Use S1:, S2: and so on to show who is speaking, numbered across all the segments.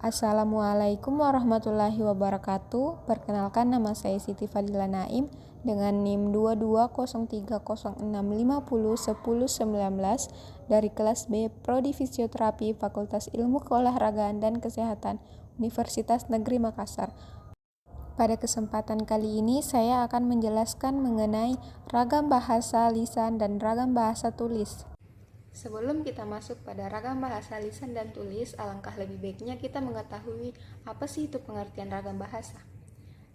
S1: Assalamualaikum warahmatullahi wabarakatuh. Perkenalkan, nama saya Siti Fadila Naim dengan NIM 220306501019 dari kelas B Prodi Fisioterapi Fakultas Ilmu Keolahragaan dan Kesehatan Universitas Negeri Makassar. Pada kesempatan kali ini saya akan menjelaskan mengenai ragam bahasa lisan dan ragam bahasa tulis. Sebelum kita masuk pada ragam bahasa lisan dan tulis, alangkah lebih baiknya kita mengetahui apa sih itu pengertian ragam bahasa.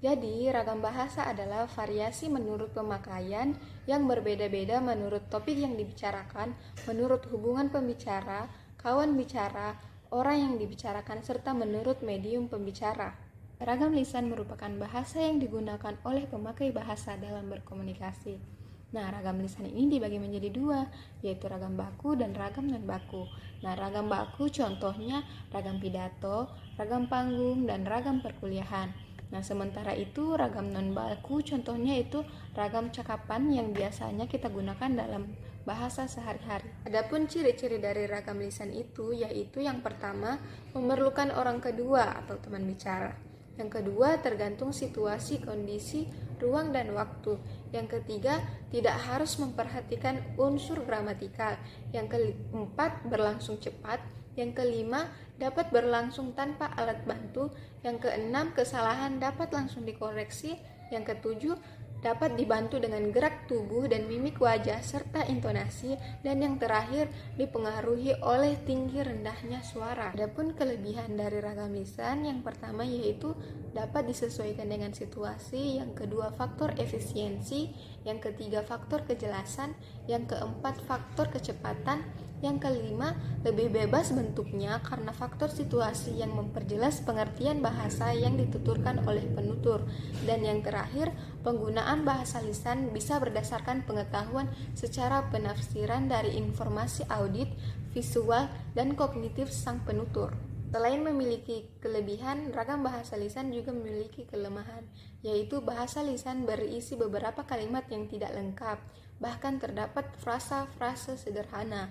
S1: Jadi, ragam bahasa adalah variasi menurut pemakaian yang berbeda-beda menurut topik yang dibicarakan, menurut hubungan pembicara, kawan bicara, orang yang dibicarakan, serta menurut medium pembicara. Ragam lisan merupakan bahasa yang digunakan oleh pemakai bahasa dalam berkomunikasi. Nah, ragam lisan ini dibagi menjadi dua, yaitu ragam baku dan ragam non-baku. Nah, ragam baku contohnya ragam pidato, ragam panggung, dan ragam perkuliahan. Nah, sementara itu ragam non-baku contohnya itu ragam cakapan yang biasanya kita gunakan dalam bahasa sehari-hari. Adapun ciri-ciri dari ragam lisan itu yaitu yang pertama, memerlukan orang kedua atau teman bicara. Yang kedua, tergantung situasi, kondisi, ruang, dan waktu. Yang ketiga, tidak harus memperhatikan unsur gramatikal. Yang keempat, berlangsung cepat. Yang kelima, dapat berlangsung tanpa alat bantu. Yang keenam, kesalahan dapat langsung dikoreksi. Yang ketujuh, dapat dibantu dengan gerak tubuh dan mimik wajah serta intonasi, dan yang terakhir dipengaruhi oleh tinggi rendahnya suara. Adapun kelebihan dari ragam lisan, yang pertama yaitu dapat disesuaikan dengan situasi, yang kedua faktor efisiensi, yang ketiga faktor kejelasan, yang keempat faktor kecepatan, yang kelima lebih bebas bentuknya karena faktor situasi yang memperjelas pengertian bahasa yang dituturkan oleh penutur, dan yang terakhir penggunaan bahasa lisan bisa berdasarkan pengetahuan secara penafsiran dari informasi audit, visual, dan kognitif sang penutur. Selain memiliki kelebihan, ragam bahasa lisan juga memiliki kelemahan, yaitu bahasa lisan berisi beberapa kalimat yang tidak lengkap, bahkan terdapat frasa-frase sederhana.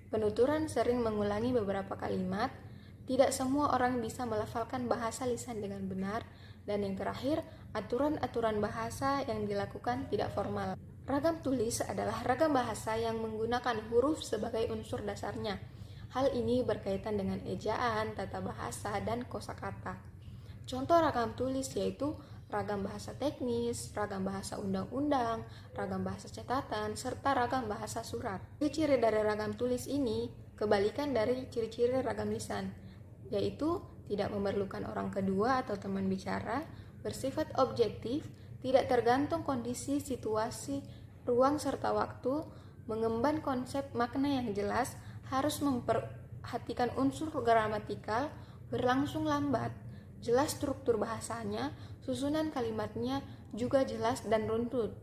S1: Penuturan sering mengulangi beberapa kalimat, tidak semua orang bisa melafalkan bahasa lisan dengan benar, dan yang terakhir, aturan-aturan bahasa yang dilakukan tidak formal. Ragam tulis adalah ragam bahasa yang menggunakan huruf sebagai unsur dasarnya. Hal ini berkaitan dengan ejaan, tata bahasa, dan kosakata. Contoh ragam tulis yaitu ragam bahasa teknis, ragam bahasa undang-undang, ragam bahasa catatan, serta ragam bahasa surat. Ciri-ciri dari ragam tulis ini kebalikan dari ciri-ciri ragam lisan, yaitu tidak memerlukan orang kedua atau teman bicara, bersifat objektif, tidak tergantung kondisi, situasi, ruang, serta waktu, mengemban konsep makna yang jelas, harus memperhatikan unsur gramatikal, berlangsung lambat, jelas struktur bahasanya, susunan kalimatnya juga jelas dan runtut,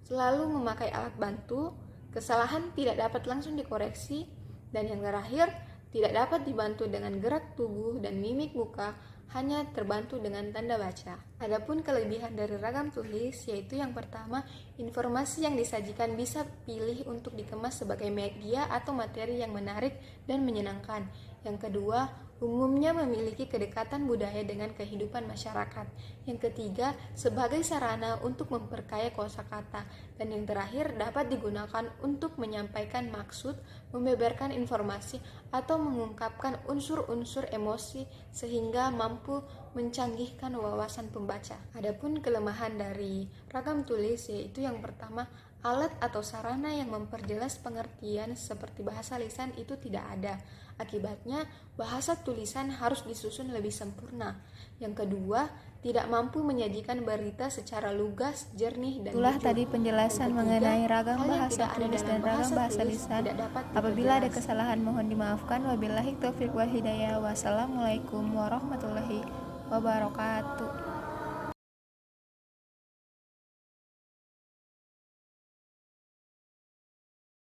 S1: selalu memakai alat bantu, kesalahan tidak dapat langsung dikoreksi, dan yang terakhir, tidak dapat dibantu dengan gerak tubuh dan mimik muka, hanya terbantu dengan tanda baca. Adapun kelebihan dari ragam tulis yaitu yang pertama, informasi yang disajikan bisa pilih untuk dikemas sebagai media atau materi yang menarik dan menyenangkan. Yang kedua, umumnya memiliki kedekatan budaya dengan kehidupan masyarakat. Yang ketiga, sebagai sarana untuk memperkaya kosakata. Dan yang terakhir, dapat digunakan untuk menyampaikan maksud, membeberkan informasi, atau mengungkapkan unsur-unsur emosi sehingga mampu mencanggihkan wawasan pembaca. Adapun kelemahan dari ragam tulis yaitu yang pertama, alat atau sarana yang memperjelas pengertian seperti bahasa lisan itu tidak ada. Akibatnya, bahasa tulisan harus disusun lebih sempurna. Yang kedua, tidak mampu menyajikan berita secara lugas, jernih, dan
S2: Itulah
S1: jujur.
S2: tadi penjelasan mengenai ragam bahasa tulis dan ragam bahasa lisan. Apabila ada kesalahan mohon dimaafkan. Wabillahi taufiq wal hidayah. Wassalamualaikum warahmatullahi wabarakatuh.